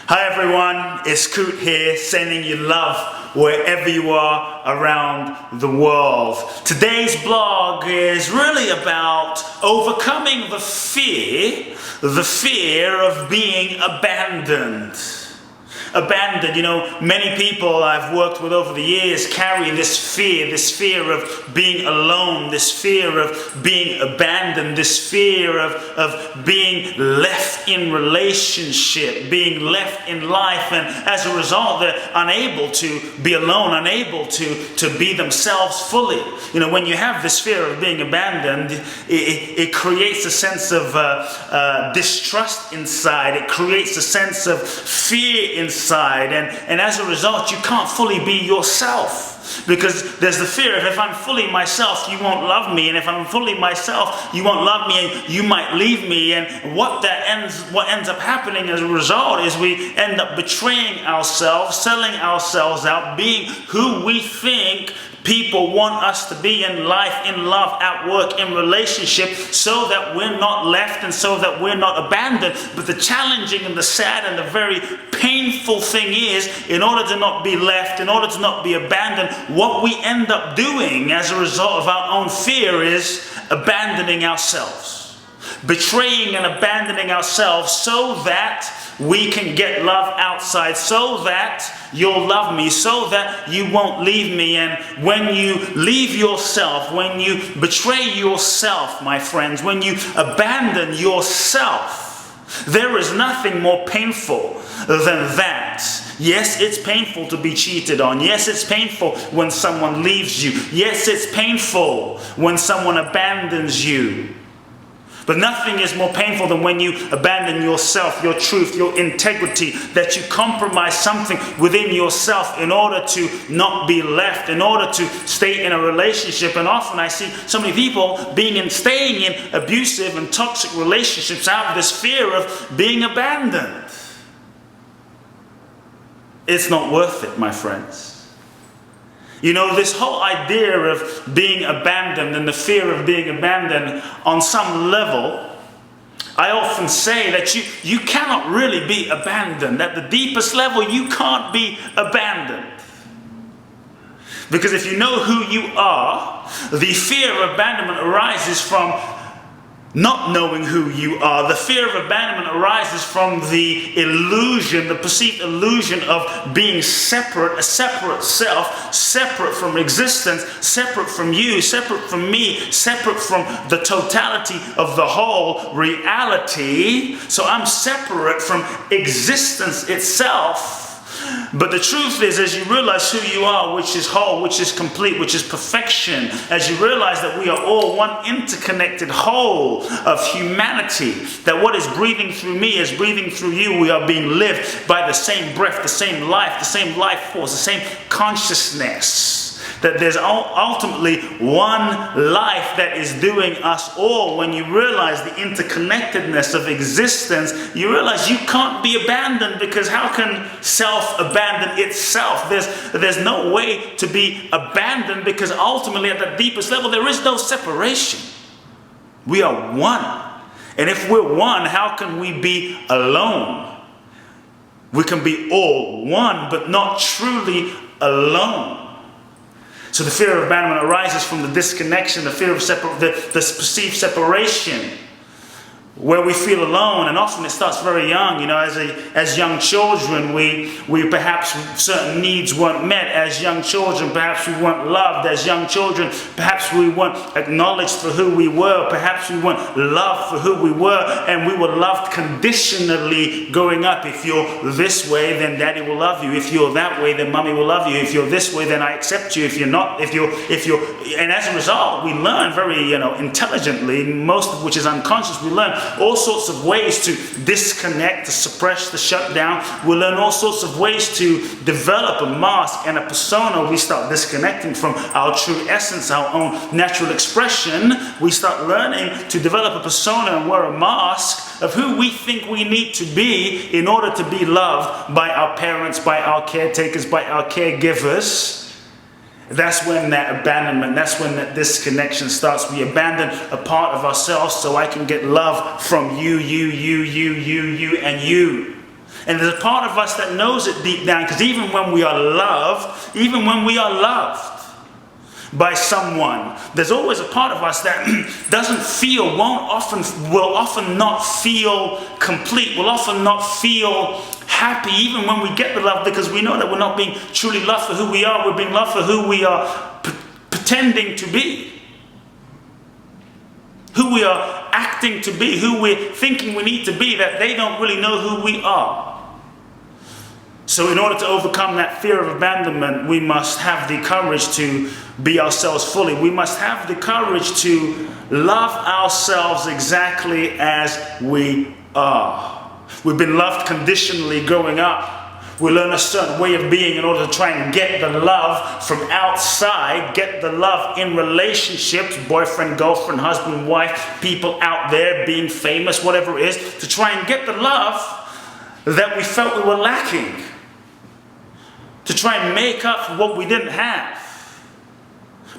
Hi everyone, it's Kute here, sending you love wherever you are around the world. Today's blog is really about overcoming the fear of being abandoned. Abandoned, many people I've worked with over the years carry this fear of being alone, this fear of being abandoned, this fear of being left in relationship, being left in life, and as a result they're unable to be alone, unable to be themselves fully. When you have this fear of being abandoned, it creates a sense of distrust inside, it creates a sense of fear inside. And as a result, you can't fully be yourself, because there's the fear of, if I'm fully myself, you won't love me, and if I'm fully myself, you won't love me, and you might leave me. And what ends up happening as a result is we end up betraying ourselves, selling ourselves out, being who we think people want us to be in life, in love, at work, in relationship, so that we're not left and so that we're not abandoned. But the challenging and the sad and the very painful thing is, in order to not be left, in order to not be abandoned, what we end up doing as a result of our own fear is abandoning ourselves. Betraying and abandoning ourselves so that we can get love outside, so that you'll love me, so that you won't leave me. And when you leave yourself, when you betray yourself, my friends, when you abandon yourself, there is nothing more painful than that. Yes, it's painful to be cheated on. Yes, it's painful when someone leaves you. Yes, it's painful when someone abandons you. But nothing is more painful than when you abandon yourself, your truth, your integrity, that you compromise something within yourself in order to not be left, in order to stay in a relationship. And often I see so many people staying in abusive and toxic relationships out of this fear of being abandoned. It's not worth it, my friends. This whole idea of being abandoned and the fear of being abandoned, on some level, I often say that you cannot really be abandoned. At the deepest level, you can't be abandoned. Because if you know who you are, the fear of abandonment arises from not knowing who you are. The fear of abandonment arises from the illusion, the perceived illusion of being separate, a separate self, separate from existence, separate from you, separate from me, separate from the totality of the whole reality. So I'm separate from existence itself. But the truth is, as you realize who you are, which is whole, which is complete, which is perfection, as you realize that we are all one interconnected whole of humanity, that what is breathing through me is breathing through you, we are being lived by the same breath, the same life force, the same consciousness. That there's ultimately one life that is doing us all. When you realize the interconnectedness of existence, you realize you can't be abandoned, because how can self abandon itself? There's no way to be abandoned, because ultimately at the deepest level there is no separation. We are one. And if we're one, how can we be alone? We can be all one, but not truly alone. So the fear of abandonment arises from the disconnection, the fear of the perceived separation, where we feel alone. And often it starts very young. As young children, we perhaps certain needs weren't met. As young children, perhaps we weren't loved. As young children, perhaps we weren't acknowledged for who we were. Perhaps we weren't loved for who we were, and we were loved conditionally growing up. If you're this way, then daddy will love you. If you're that way, then mommy will love you. If you're this way, then I accept you. If you're not, and as a result, we learn very, intelligently, most of which is unconscious. We learn all sorts of ways to disconnect, to suppress, to shut down. We learn all sorts of ways to develop a mask and a persona. We start disconnecting from our true essence, our own natural expression. We start learning to develop a persona and wear a mask of who we think we need to be in order to be loved by our parents, by our caretakers, by our caregivers. That's when that abandonment, that's when that disconnection starts. We abandon a part of ourselves so I can get love from you, and you. And there's a part of us that knows it deep down, because even when we are loved by someone, there's always a part of us that will often not feel complete, will often not feel happy, even when we get the love, because we know that we're not being truly loved for who we are. We're being loved for who we are pretending to be, who we are acting to be, who we're thinking we need to be, that they don't really know who we are. So in order to overcome that fear of abandonment, we must have the courage to be ourselves fully. We must have the courage to love ourselves exactly as we are. We've been loved conditionally growing up. We learn a certain way of being in order to try and get the love from outside, get the love in relationships, boyfriend, girlfriend, husband, wife, people out there being famous, whatever it is, to try and get the love that we felt we were lacking, to try and make up for what we didn't have.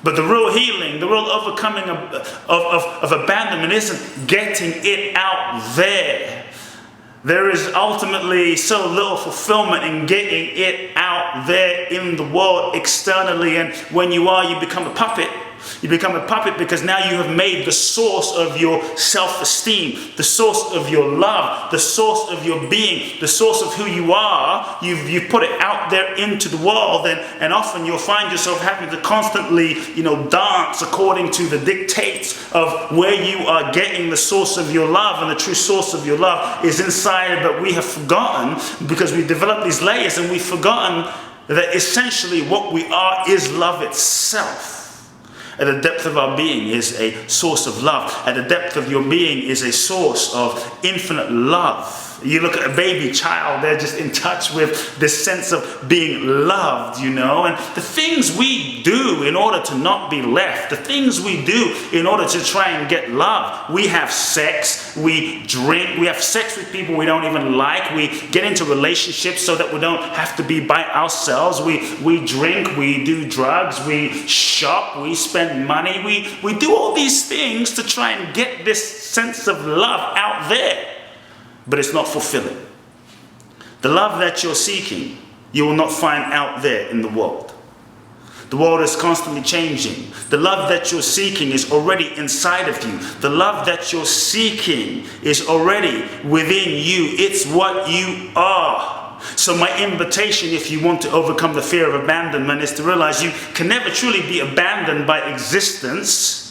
But the real healing, the real overcoming of abandonment isn't getting it out there. There is ultimately so little fulfillment in getting it out there in the world externally, and when you are, you become a puppet. You become a puppet because now you have made the source of your self-esteem, the source of your love, the source of your being, the source of who you are. You've put it out there into the world, and often you'll find yourself having to constantly, dance according to the dictates of where you are getting the source of your love, and the true source of your love is inside. But we have forgotten, because we developed these layers, and we've forgotten that essentially what we are is love itself. At the depth of our being is a source of love. At the depth of your being is a source of infinite love. You look at a baby child, they're just in touch with this sense of being loved, and the things we do in order to not be left, the things we do in order to try and get love. We have sex, we drink, we have sex with people we don't even like, we get into relationships so that we don't have to be by ourselves, we drink, we do drugs, we shop, we spend money, we do all these things to try and get this sense of love out there. But it's not fulfilling. The love that you're seeking, you will not find out there in the world. The world is constantly changing. The love that you're seeking is already inside of you. The love that you're seeking is already within you. It's what you are. So my invitation, if you want to overcome the fear of abandonment, is to realize you can never truly be abandoned by existence.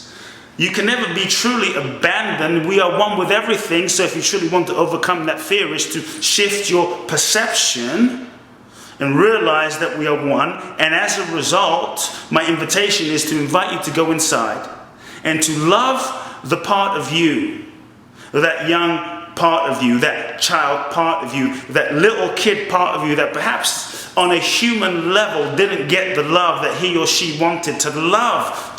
You can never be truly abandoned. We are one with everything. So if you truly want to overcome that fear, is to shift your perception and realize that we are one. And as a result, my invitation is to invite you to go inside and to love the part of you, that young part of you, that child part of you, that little kid part of you that perhaps on a human level didn't get the love that he or she wanted. To love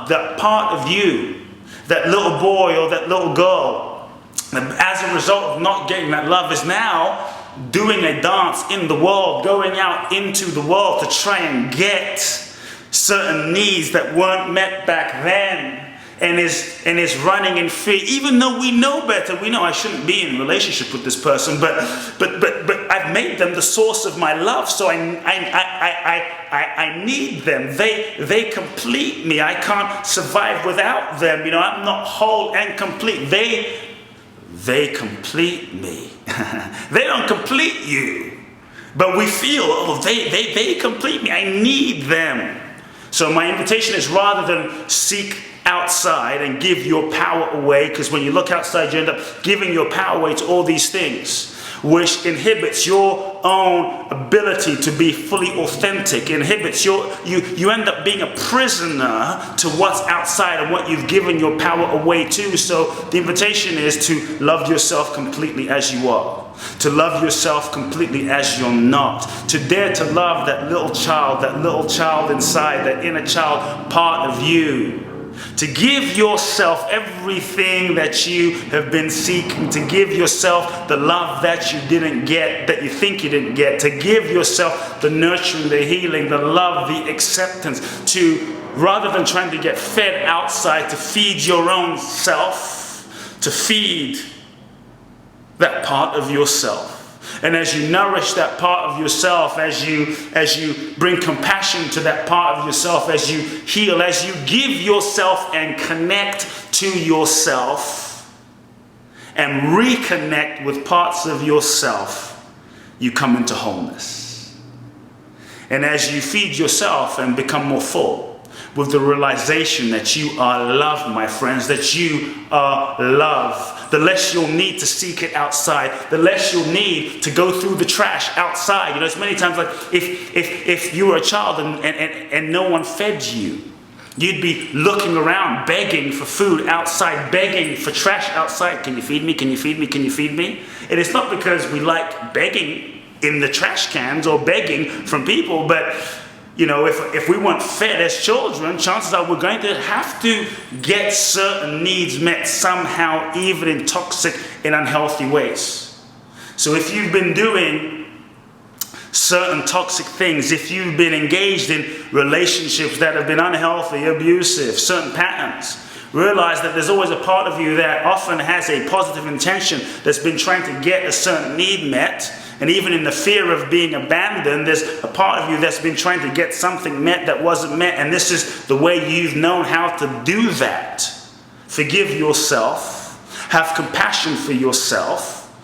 that part of you, that little boy or that little girl, as a result of not getting that love, is now doing a dance in the world, going out into the world to try and get certain needs that weren't met back then. And is running in fear, even though we know better. We know I shouldn't be in a relationship with this person, but I've made them the source of my love, so I need them. They complete me. I can't survive without them. I'm not whole and complete. They complete me. They don't complete you, but we feel, they complete me. I need them. So my invitation is, rather than seek outside and give your power away, because when you look outside you end up giving your power away to all these things, which inhibits your own ability to be fully authentic, inhibits you end up being a prisoner to what's outside and what you've given your power away to. So the invitation is to love yourself completely as you are, to love yourself completely as you're not, to dare to love that little child inside, that inner child part of you, to give yourself everything that you have been seeking, to give yourself the love that you didn't get, that you think you didn't get, to give yourself the nurturing, the healing, the love, the acceptance, to, rather than trying to get fed outside, to feed your own self, to feed that part of yourself. And as you nourish that part of yourself, as you bring compassion to that part of yourself, as you heal, as you give yourself and connect to yourself and reconnect with parts of yourself, you come into wholeness. And as you feed yourself and become more full, with the realization that you are loved, my friends, that you are loved, the less you'll need to seek it outside, the less you'll need to go through the trash outside. You know, it's many times like if you were a child and no one fed you, you'd be looking around, begging for food outside, begging for trash outside. Can you feed me? Can you feed me? Can you feed me? And it's not because we like begging in the trash cans or begging from people, but you know, if we weren't fed as children, chances are we're going to have to get certain needs met somehow, even in toxic and unhealthy ways. So if you've been doing certain toxic things, if you've been engaged in relationships that have been unhealthy, abusive, certain patterns, realize that there's always a part of you that often has a positive intention that's been trying to get a certain need met. And even in the fear of being abandoned, there's a part of you that's been trying to get something met that wasn't met. And this is the way you've known how to do that. Forgive yourself. Have compassion for yourself.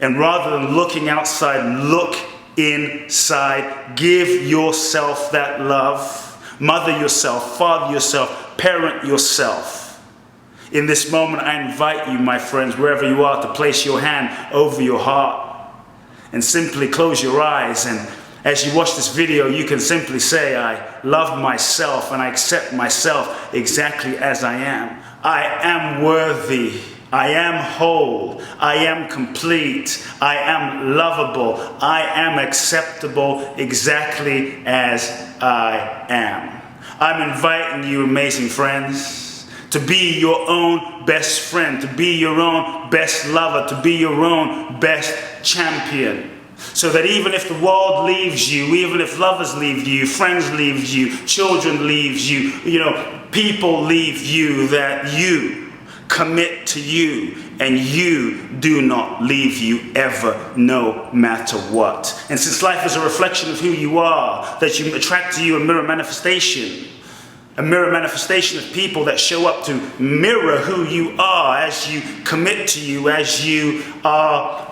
And rather than looking outside, look inside. Give yourself that love. Mother yourself, father yourself, parent yourself. In this moment, I invite you, my friends, wherever you are, to place your hand over your heart and simply close your eyes. And as you watch this video, you can simply say, I love myself and I accept myself exactly as I am. I am worthy. I am whole. I am complete. I am lovable. I am acceptable exactly as I am. I'm inviting you, amazing friends, to be your own best friend, to be your own best lover, to be your own best champion. So that even if the world leaves you, even if lovers leave you, friends leave you, children leave you, people leave you, that you commit to you and you do not leave you ever, no matter what. And since life is a reflection of who you are, that you attract to you a mirror manifestation of people that show up to mirror who you are as you commit to you, as you are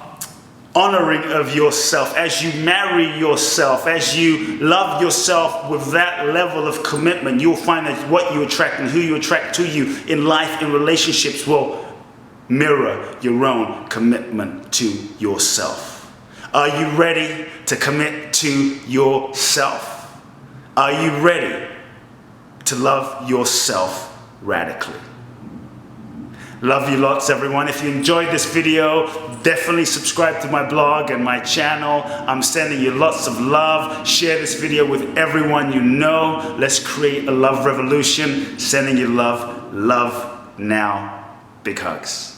honoring of yourself, as you marry yourself, as you love yourself with that level of commitment, you'll find that what you attract and who you attract to you in life, in relationships, will mirror your own commitment to yourself. Are you ready to commit to yourself? Are you ready to love yourself radically? Love you lots, everyone. If you enjoyed this video, definitely subscribe to my blog and my channel. I'm sending you lots of love. Share this video with everyone you know. Let's create a love revolution. Sending you love. Love now. Big hugs.